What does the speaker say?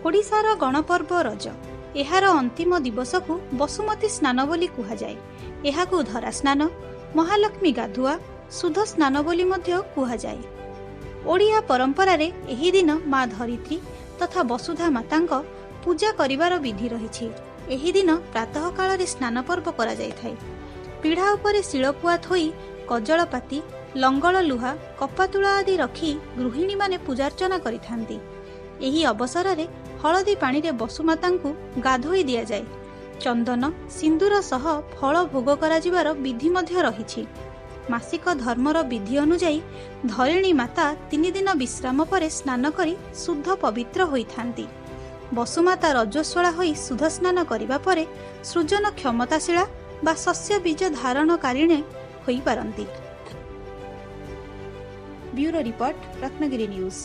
ओडिशार गणपर्व रज एहार अंतिम दिवस को बसुमती स्नान बोली कुहाजाए। एहाकु धरा स्नान, महालक्ष्मी गाधुआ, सुध स्नान बोली मध्य कुहाजाए। ओडिया परंपरा रे एही दिन माँ धरित्री तथा वसुधा मातांक पूजा करिवार विधि रहिछि। एही दिन प्रातः काल रे स्नान पर्व करा जायथाय। पीढ़ा उपरे शिलपुआ थोई कजलपाती, लंगल लुहा, कपातुला आदि रखी गृहिणी माने पूजार्चना करिथांती। एही अवसर रे हलदी पानी रे बसुमातांकु गाधोई दिया जाए। चंदन सिंदूर सह फल भोग करा जिवार विधि मध्य रहिछि। मासिक धर्मर विधि अनुଯାयी धरिणी माता 3 दिन विश्राम परे स्नान करी शुद्ध पवित्र होइथांती। बसुमाता रजस्वला होई शुद्ध स्नान करिबा परे सृजन क्षमताशीला बा शस्य बीज धारणकारिणे होई पारंती। Bureau report, Ratnagiri news.